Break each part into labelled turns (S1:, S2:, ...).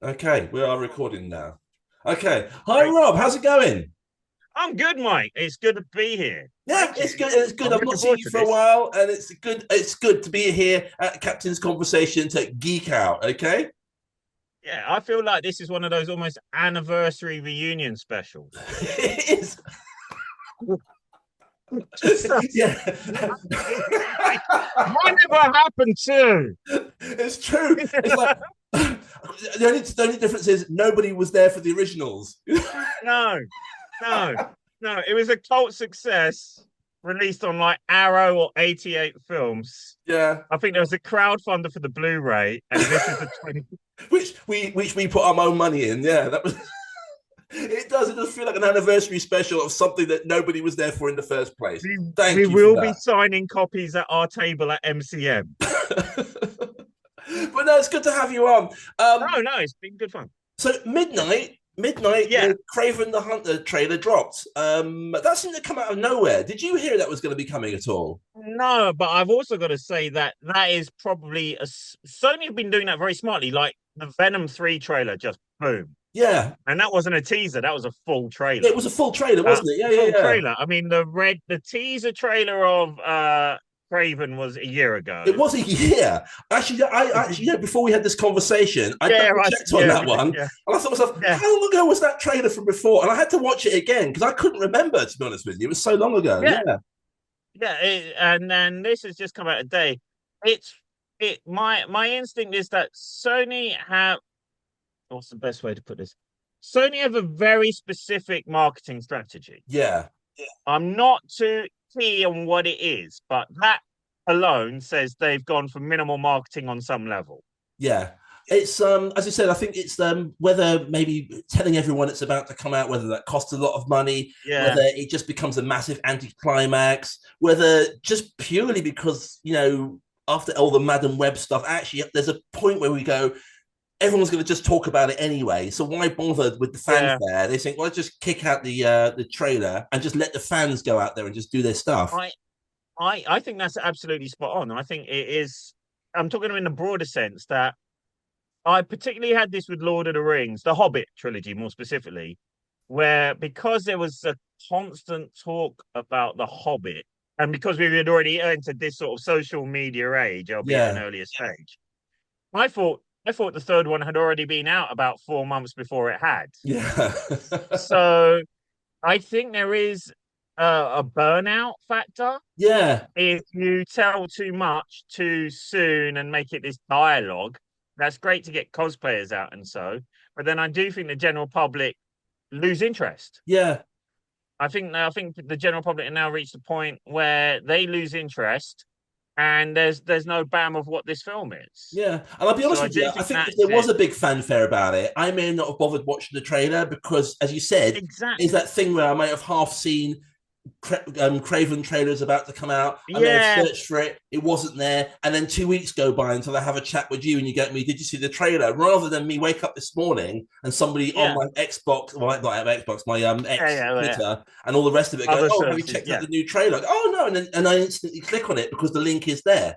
S1: Okay, we are recording now. Okay. Hi,
S2: Great.
S1: Rob. How's it going?
S2: I'm good, Mike. It's good to be here.
S1: Yeah,
S2: Thank
S1: it's
S2: you.
S1: good. It's good.
S2: I'm
S1: I've not
S2: looking
S1: seen
S2: forward
S1: you
S2: to
S1: for a
S2: this.
S1: while, and it's good. It's good to be here at Captain's Conversation to geek out. Okay.
S2: Yeah, I feel like this is one of those almost anniversary reunion specials.
S1: It is.
S2: Jesus.
S1: Yeah,
S2: Like, whatever happened to?
S1: it's true. It's like the only difference is nobody was there for the originals.
S2: No, no, no. It was a cult success released on like Arrow or 88 Films.
S1: Yeah,
S2: I think there was a crowdfunder for the Blu-ray, and this is the 20.
S1: which we put our own money in. Yeah, that was. It does. It does feel like an anniversary special of something that nobody was there for in the first place.
S2: We
S1: Thank you for
S2: will be
S1: that.
S2: signing copies at our table at MCM.
S1: But no, it's good to have you on.
S2: No, no, it's been good fun.
S1: So midnight,
S2: Yeah,
S1: the Kraven the Hunter trailer dropped. That seemed to come out of nowhere. Did you hear that was going to be coming at all?
S2: no, but I've also got to say that that is probably Sony have been doing that very smartly. Like the Venom 3 trailer, just boom.
S1: Yeah,
S2: And that wasn't a teaser, that was a full
S1: it
S2: trailer.
S1: was a full trailer, wasn't it? Yeah, yeah,
S2: Full
S1: yeah.
S2: trailer. I mean, the teaser trailer of Craven was a year
S1: It
S2: ago.
S1: was a year. Actually, I actually, before we had this conversation, I
S2: Yeah,
S1: double checked on
S2: yeah,
S1: that
S2: we did,
S1: one, and
S2: yeah,
S1: I thought to myself,
S2: yeah,
S1: how long ago was that trailer from before? And I had to watch it again because I couldn't remember. To be honest with you, it was so long ago.
S2: yeah,
S1: Yeah,
S2: yeah. And then this has just come out today. It's it. My instinct is that Sony have. What's the best way to put this? Sony have a very specific marketing strategy.
S1: yeah,
S2: I'm not too key on what it is, but that alone says they've gone for minimal marketing on some level.
S1: yeah. It's as I said, I think it's whether maybe telling everyone it's about to come out, whether that costs a lot of money, whether
S2: Yeah,
S1: it just becomes a massive anticlimax, whether just purely because after all the Madam Web stuff, actually there's a point where we go, everyone's going to just talk about it anyway. So why bother with the
S2: yeah.
S1: fanfare? They think, well, let's just kick out the trailer and just let the fans go out there and just do their stuff.
S2: I I think that's absolutely spot on. I think it is. I'm talking in the broader sense that I particularly had this with Lord of the Rings, the Hobbit trilogy more specifically, where because there was a constant talk about the Hobbit, and because we had already entered this sort of social media age, albeit an
S1: Yeah,
S2: earlier stage, I thought the third one had already been out about 4 months before it had.
S1: yeah,
S2: So I think there is a burnout factor
S1: yeah,
S2: if you tell too much too soon and make it this dialogue. That's great to get cosplayers out and so, but then I do think the general public lose interest.
S1: yeah.
S2: I think the general public have now reached a point where they lose interest, and there's no bam of what this film is.
S1: Yeah, and I'll be
S2: So
S1: honest
S2: I
S1: with you.
S2: do
S1: I
S2: think
S1: think if
S2: that's
S1: there was
S2: it.
S1: a big fanfare about it, I may not have bothered watching the trailer because, as you said, is
S2: Exactly.
S1: that thing where I might have half seen Craven trailers about to come out. I may have
S2: Yeah,
S1: searched for it. It wasn't there. And then 2 weeks go by until I have a chat with you and you get me, did you see the trailer? Rather than me wake up this morning and somebody on
S2: yeah,
S1: my Xbox, well, not Xbox, my
S2: yeah,
S1: X
S2: yeah, yeah.
S1: Twitter and all the rest of it going,
S2: Other
S1: oh, have you
S2: services,
S1: checked out
S2: yeah.
S1: the new trailer? Oh, no. And I instantly click on it because the link is there.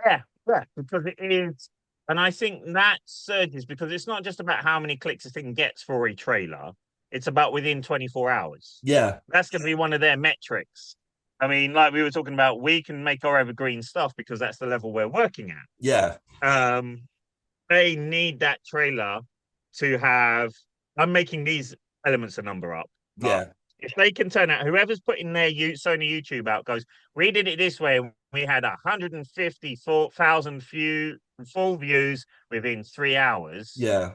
S2: Yeah, yeah, because it is, and I think that surges because it's not just about how many clicks a thing gets for a trailer. It's about within 24 hours.
S1: Yeah.
S2: That's going to be one of their metrics. I mean, like we were talking about, we can make our evergreen stuff because that's the level we're working at.
S1: Yeah.
S2: They need that trailer to have. I'm making these elements a number up, but
S1: Yeah.
S2: if they can turn out, whoever's putting their Sony YouTube out goes, we did it this way. We had 154,000 full views within 3 hours.
S1: Yeah.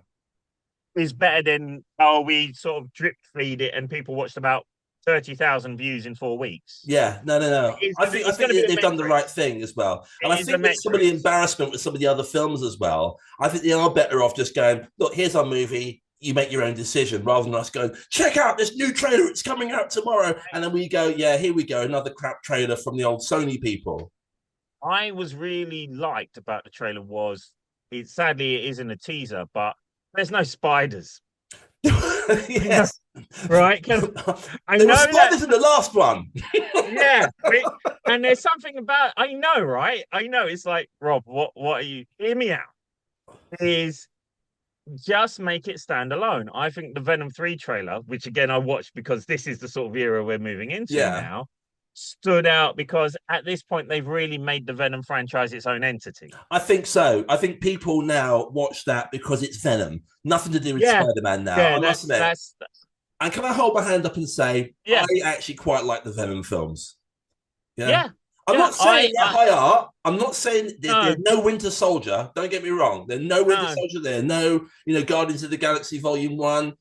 S2: Is better than oh we sort of drip feed it and people watched about 30,000 views in 4 weeks.
S1: Yeah, no, no, no. I
S2: It's
S1: think
S2: going to be a
S1: they've done the
S2: metric.
S1: right thing as well, and I
S2: It is a
S1: think with some of the
S2: metric.
S1: embarrassment with some of the other films as well, I think they are better off just going, look, here's our movie. You make your own decision, rather than us going, check out this new trailer. It's coming out tomorrow, and then we go, yeah, here we go, another crap trailer from the old Sony people.
S2: I was really liked about the trailer was it sadly it isn't a teaser, but there's no spiders. I know,
S1: Yes,
S2: right? Because I
S1: there were
S2: know that,
S1: spiders in the last one.
S2: yeah. And there's something about I know, right? I know it's like Rob. What are you? Hear me out. Is just make it stand alone. I think the Venom 3 trailer, which again I watched because this is the sort of era we're moving into
S1: Yeah,
S2: now, stood out because at this point they've really made the Venom franchise its own entity.
S1: I think so. I think people now watch that because it's Venom. Nothing to do with
S2: Yeah,
S1: Spider-Man now.
S2: yeah,
S1: I must admit.
S2: that's
S1: And can I hold my hand up and say I
S2: yeah,
S1: actually quite like the Venom films? Yeah.
S2: yeah,
S1: I'm
S2: yeah.
S1: not saying they're high art. I'm not saying there's
S2: No,
S1: no Winter Soldier. Don't get me wrong. There's no Winter
S2: no.
S1: Soldier there. No, Guardians of the Galaxy Volume 1.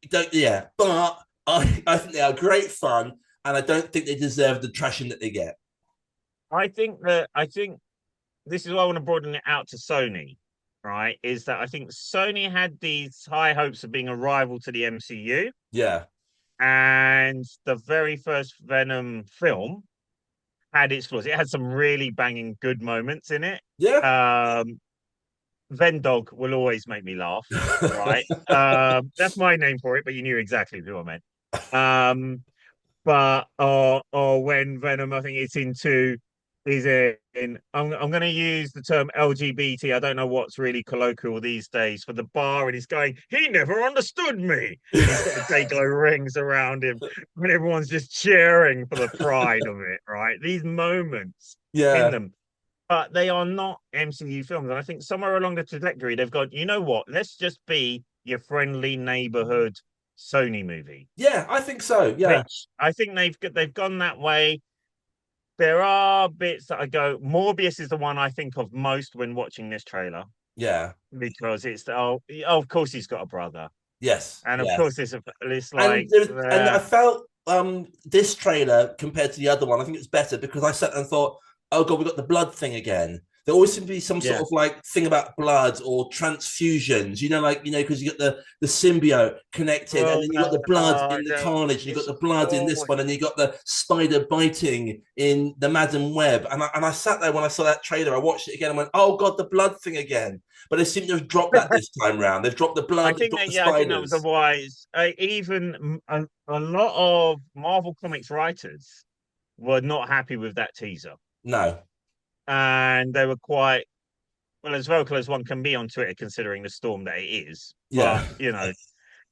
S1: Don't, yeah. But I think they are great fun. And I don't think they deserve the trashing that they get.
S2: I think this is why I want to broaden it out to Sony, right? Is that I think Sony had these high hopes of being a rival to the MCU,
S1: Yeah.
S2: and the very first Venom film had its flaws. It had some really banging good moments in it.
S1: Yeah.
S2: Um, Vendog will always make me laugh, right? That's my name for it, but you knew exactly who I meant. Um, but or when Venom, I think it's into is in. I'm going to use the term LGBT. I don't know what's really colloquial these days for the bar, and he's going. He never understood me, and he's got the Dayglow rings around him, and everyone's just cheering for the pride of it. Right, these moments in
S1: Yeah.
S2: them, but they are not MCU films, and I think somewhere along the trajectory they've gone. You know what? Let's just be your friendly neighborhood Sony movie,
S1: Yeah. I think so. Yeah.
S2: which I think they've gone that way. There are bits that I go. Morbius is the one I think of most when watching this trailer
S1: Yeah.
S2: because of course he's got a brother,
S1: Yes.
S2: and of
S1: Yes.
S2: course it's
S1: And
S2: like
S1: and I felt this trailer compared to the other one, I think it was better because I sat and thought, oh god, we got the blood thing again. There always seems to be some sort
S2: yeah.
S1: of like thing about blood or transfusions, because you got the symbiote connected, and
S2: Well,
S1: then you got the blood in the
S2: no,
S1: Carnage, and you got
S2: it's
S1: the blood in this
S2: always
S1: one, and you got the spider biting in the Madam Web. And I sat there when I saw that trailer, I watched it again and went, oh god, the blood thing again. But they seem to have dropped that this time round. They've dropped the blood, they've dropped the
S2: I think that was a
S1: spiders.
S2: wise. Even a lot of Marvel Comics writers were not happy with that teaser,
S1: No.
S2: and they were quite well as vocal as one can be on Twitter, considering the storm that it is.
S1: Yeah.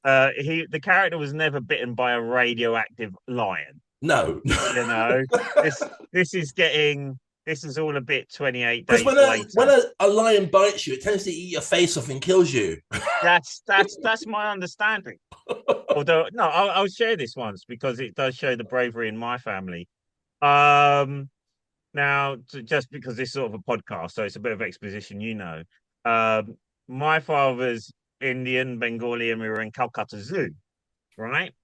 S2: But the character was never bitten by a radioactive lion.
S1: No.
S2: You know, this this is getting this is all a bit 28
S1: Because
S2: days
S1: when
S2: later.
S1: a lion bites you, it tends to eat your face off and kills you.
S2: That's my understanding. Although no, I'll share this once because it does show the bravery in my family. Um, Now, just because this is sort of a podcast, so it's a bit of exposition, Um, my father's Indian, Bengali, and we were in Calcutta Zoo, right?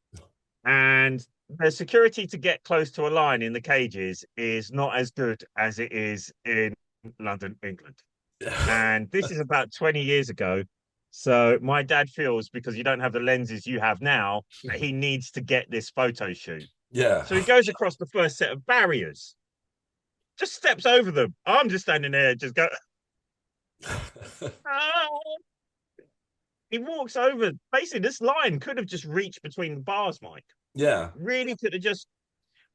S2: And the security to get close to a lion in the cages is not as good as it is in London, England. And this is about 20 years ago. So my dad feels because you don't have the lenses you have now that he needs to get this photo shoot.
S1: Yeah.
S2: So he goes across the first set of barriers, just steps over them. I'm just standing there, just go. Ah. He walks over. Basically, this line could have just reached between the bars, Mike.
S1: Yeah.
S2: Really could have just.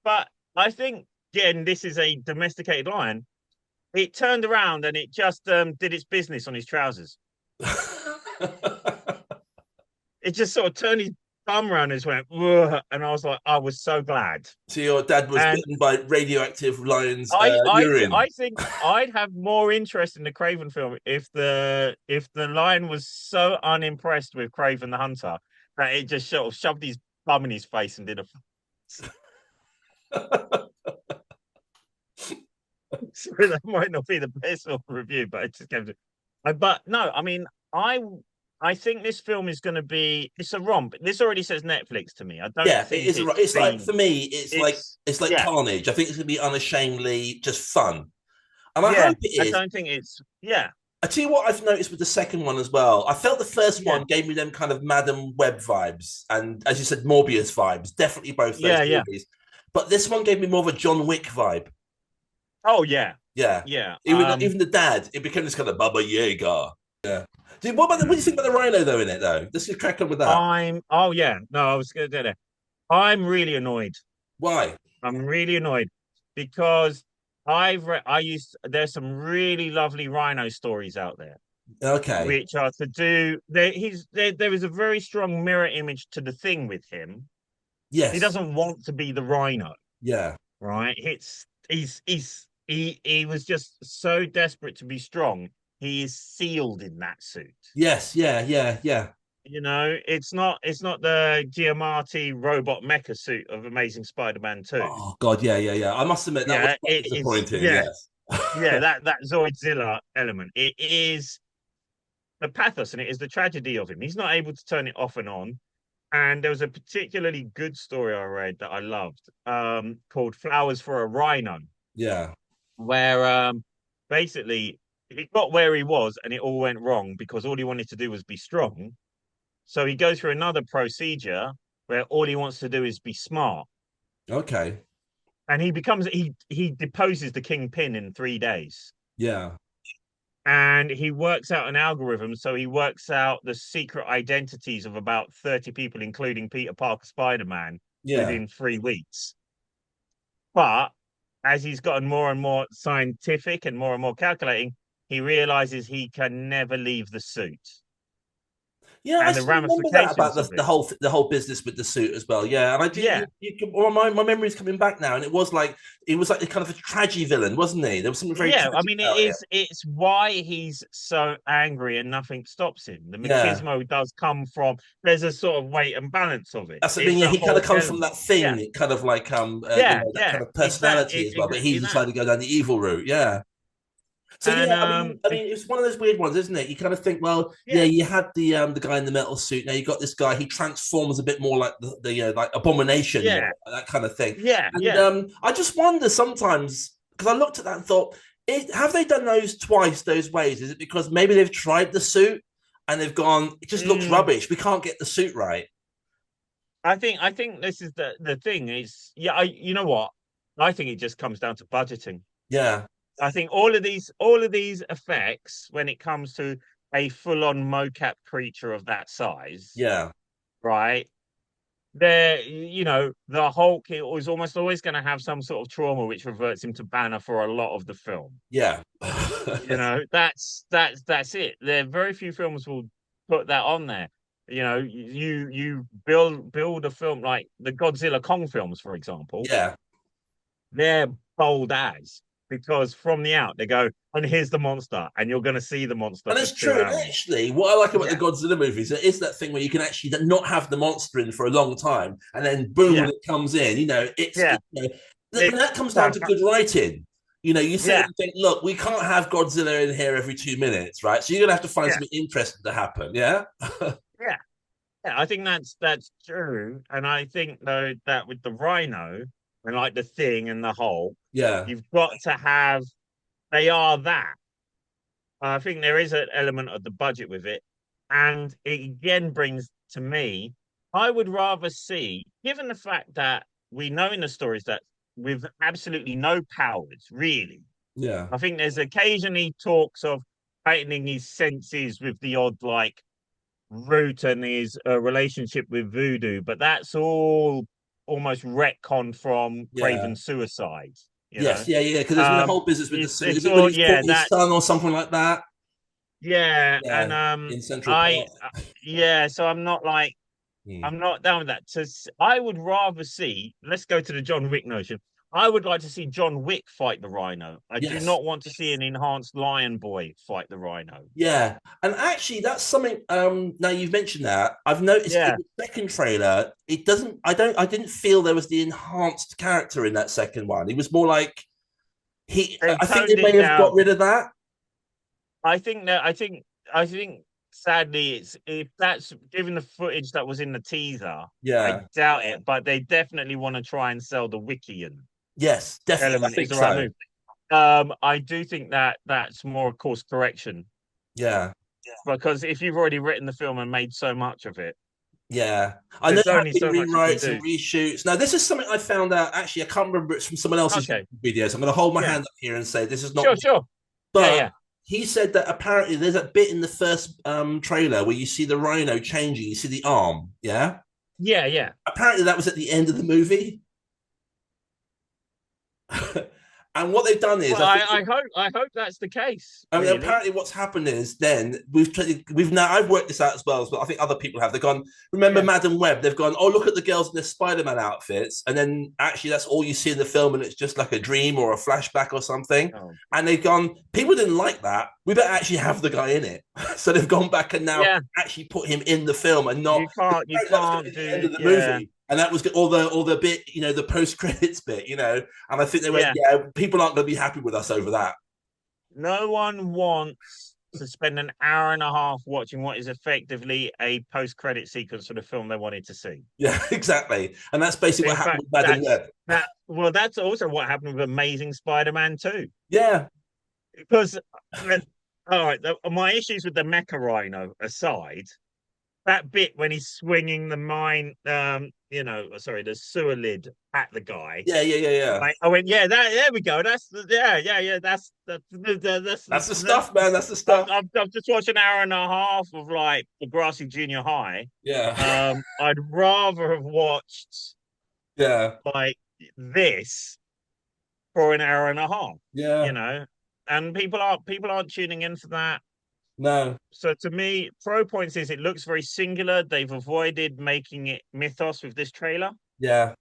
S2: But I think, again, this is a domesticated lion. It turned around and it just did its business on his trousers. It just sort of turned his bum around and just went, "Ugh," and I was like, I was so glad.
S1: So your dad was
S2: And
S1: bitten by radioactive lion's
S2: I
S1: urine.
S2: think I'd have more interest in the Kraven film if the lion was so unimpressed with Kraven the Hunter that it just sort of shoved his bum in his face and did a. Sorry, that might not be the best sort of review, but it just came to. But no, I mean, I think this film is going to be. It's a romp. This already says Netflix to me. I don't
S1: Yeah, it
S2: think
S1: is.
S2: it's
S1: It's like
S2: been.
S1: for me, it's like
S2: It's
S1: it's like
S2: yeah,
S1: Carnage. I think it's gonna be unashamedly just fun, and I
S2: yeah.
S1: hope it
S2: I
S1: is.
S2: don't think it's yeah,
S1: I tell you what I've noticed with the second one as well. I felt the first
S2: yeah,
S1: one gave me them kind of Madam Web vibes, and as you said, Morbius vibes. Definitely both those
S2: yeah.
S1: movies. But this one gave me more of a John Wick vibe.
S2: Oh yeah,
S1: Yeah,
S2: yeah.
S1: even the dad, it became this kind of Baba Yaga. Yeah. Dude, what do you think about the Rhino though in it though? Let's just crack on with that.
S2: Oh yeah, no, I was gonna do that. I'm really annoyed.
S1: Why?
S2: I'm really annoyed because I used there's some really lovely rhino stories out there.
S1: Okay.
S2: which are to do there is a very strong mirror image to the thing with him. He
S1: Yes.
S2: doesn't want to be the Rhino,
S1: Yeah.
S2: right? He was just so desperate to be strong. He is sealed in that suit.
S1: Yes. Yeah. Yeah. Yeah.
S2: It's not the Giamatti robot mecha suit of Amazing Spider-Man 2.
S1: Oh God. Yeah. Yeah. Yeah. I must admit that was
S2: Yeah,
S1: quite
S2: it is.
S1: disappointing.
S2: Yeah,
S1: Yes.
S2: yeah, that Zoidzilla element. It is the pathos and it is the tragedy of him. He's not able to turn it off and on. And there was a particularly good story I read that I loved, called Flowers for a Rhino,
S1: Yeah.
S2: where basically he got where he was and it all went wrong because all he wanted to do was be strong. So he goes through another procedure where all he wants to do is be smart.
S1: Okay.
S2: And he deposes the kingpin in 3 days.
S1: Yeah.
S2: And he works out an algorithm. So he works out the secret identities of about 30 people, including Peter Parker Spider-Man,
S1: Yeah.
S2: within 3 weeks. But as he's gotten more and more scientific and more calculating, he realizes he can never leave the suit.
S1: Yeah, I
S2: And the
S1: still remember that about
S2: ramifications of
S1: the
S2: it.
S1: whole business with the suit as well. Yeah, and I do.
S2: Yeah,
S1: Well, my memory's coming back now, and it was like a kind of a tragedy villain, wasn't he? There was something very
S2: yeah. I
S1: tragic
S2: mean,
S1: about him.
S2: it's why he's so angry and nothing stops him. The
S1: Yeah,
S2: machismo does come from, there's a sort of weight and balance of it.
S1: that's the thing.
S2: It's
S1: Yeah,
S2: a
S1: he kind of
S2: whole
S1: comes from
S2: element.
S1: that
S2: Yeah,
S1: thing, kind of like
S2: yeah,
S1: that
S2: yeah.
S1: kind of personality as well. But he
S2: Exactly that.
S1: decided to go down the evil route. Yeah. So yeah,
S2: And
S1: I mean, it's one of those weird ones, isn't it? You kind of think, well, yeah,
S2: yeah,
S1: you had the guy in the metal suit. Now you got this guy. He transforms a bit more like the like Abomination,
S2: yeah,
S1: more that kind of thing.
S2: yeah,
S1: And
S2: yeah.
S1: I just wonder sometimes because I looked at that and thought, have they done those twice those ways? Is it because maybe they've tried the suit and they've gone, it just looks
S2: Mm,
S1: rubbish. We can't get the suit right.
S2: I think this is the thing is, yeah, you know what? I think it just comes down to budgeting.
S1: Yeah,
S2: I think all of these effects, when it comes to a full-on mocap creature of that size,
S1: yeah,
S2: right? The Hulk is almost always going to have some sort of trauma which reverts him to Banner for a lot of the film.
S1: yeah,
S2: That's it. There very few films will put that on there. You build a film like the Godzilla Kong films, for example.
S1: yeah.
S2: They're bold as, because from the out they go, and here's the monster, and you're going to see the monster
S1: And
S2: for
S1: it's
S2: two
S1: true. And
S2: hours.
S1: actually, what I like about the
S2: Yeah,
S1: Godzilla movies is that thing where you can actually not have the monster in for a long time, and then boom, when
S2: yeah,
S1: it comes in,
S2: yeah.
S1: and that comes down to good
S2: Fantastic.
S1: writing. You sit there
S2: Yeah,
S1: and think, look, we can't have Godzilla in here every 2 minutes, right? So you're gonna have to find
S2: yeah,
S1: something interesting to happen. Yeah,
S2: yeah. Yeah, I think that's true, and I think though that with the Rhino and like the Thing and the Hulk,
S1: yeah,
S2: you've got to have they are that. I think there is an element of the budget with it, and it again brings to me. I would rather see, given the fact that we know in the stories that with absolutely no powers, really.
S1: yeah,
S2: I think there's occasionally talks of heightening his senses with the odd like root and his relationship with voodoo, but that's all almost retcon from
S1: yeah.
S2: Kraven's suicide. You know,
S1: Yes, yeah, yeah. Because there's been a
S2: um,
S1: whole business with the
S2: it's
S1: suit. Is
S2: it's
S1: it when
S2: all,
S1: he's fought
S2: yeah,
S1: his son or something like that?
S2: yeah, and
S1: Yeah, in Central
S2: I
S1: Park.
S2: yeah, so
S1: Hmm.
S2: I'm not down with that. I would rather see. Let's go to the John Wick notion. I would like to see John Wick fight the Rhino. I do
S1: Yes.
S2: not want to see an enhanced Lion Boy fight the Rhino.
S1: Yeah, and actually, that's something. Now you've mentioned that, I've noticed in
S2: Yeah,
S1: the second trailer, it doesn't. I didn't feel there was the enhanced character in that second one. He was more like he.
S2: they've
S1: I think they
S2: toned
S1: may
S2: it
S1: have got
S2: down.
S1: rid of that.
S2: I think sadly it's if that's given the footage that was in the teaser, I
S1: Yeah.
S2: doubt it, but they definitely want to try and sell the Wickian
S1: Yes, definitely. I
S2: element is
S1: think
S2: the right
S1: so.
S2: move. I do think that that's more a course correction,
S1: Yeah,
S2: because if you've already written the film and made so much of it,
S1: yeah. I know
S2: there's
S1: there have
S2: only
S1: been
S2: so much you can
S1: rewrites and
S2: do.
S1: reshoots. Now, this is something I found out. Actually, I can't remember it's from someone else's
S2: Okay.
S1: video. So I'm going to hold my
S2: Yeah.
S1: hand up here and say this is not.
S2: Sure, sure. Yeah,
S1: But
S2: yeah.
S1: he said that apparently there's a bit in the first trailer where you see the rhino changing. You see the arm. Yeah.
S2: Yeah, yeah.
S1: Apparently that was at the end of the movie. And what they've done is,
S2: Well, I hope that's the case.
S1: I mean,
S2: Really.
S1: apparently, what's happened is then we've now I've worked this out as well, but I think other people have. They've gone, remember Madam Web? They've gone, oh, look at the girls in their Spider-Man outfits, and then actually that's all you see in the film, and it's just like a dream or a flashback or something.
S2: Oh.
S1: And they've gone, people didn't like that. We better actually have the guy in it. So they've gone back and now actually put him in the film and not.
S2: You can't do
S1: the end of the movie. And that was all the bit, the post credits bit, And I think they went, people aren't going to be happy with us over that.
S2: No one wants to spend an hour and a half watching what is effectively a post credit sequence for the film they wanted to see.
S1: Yeah, exactly. And that's basically what happened with Madam Web.
S2: That's also what happened with Amazing Spider-Man 2.
S1: Yeah.
S2: Because, all right, my issues with the Mecha Rhino aside, that bit when he's swinging the sewer lid at the guy.
S1: Yeah.
S2: I went, there we go. That's that's
S1: the stuff, man. That's the stuff.
S2: I've just watched an hour and a half of like the Grassy Junior High.
S1: Yeah.
S2: I'd rather have watched like this for an hour and a half.
S1: Yeah.
S2: And people aren't tuning in for that.
S1: No.
S2: So to me, pro points is it looks very singular. They've avoided making it mythos with this trailer.
S1: Yeah.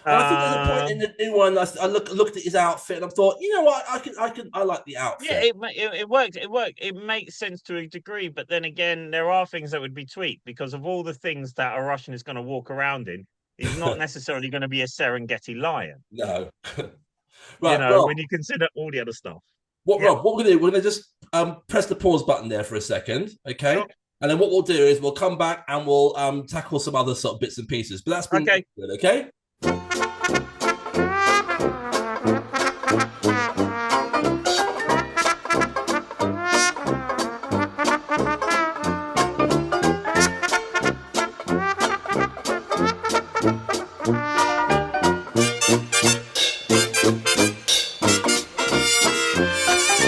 S1: I think there's a point in the new one. I looked at his outfit and I thought, you know what, I like the outfit.
S2: Yeah, it worked. It makes sense to a degree, but then again, there are things that would be tweaked because of all the things that a Russian is going to walk around in. He's not necessarily going to be a Serengeti lion.
S1: No. Right,
S2: when you consider all the other stuff.
S1: Rob, what we're going to do, we're going to just press the pause button there for a second, okay? Sure. And then what we'll do is we'll come back and we'll tackle some other sort of bits and pieces. But that's been good, okay?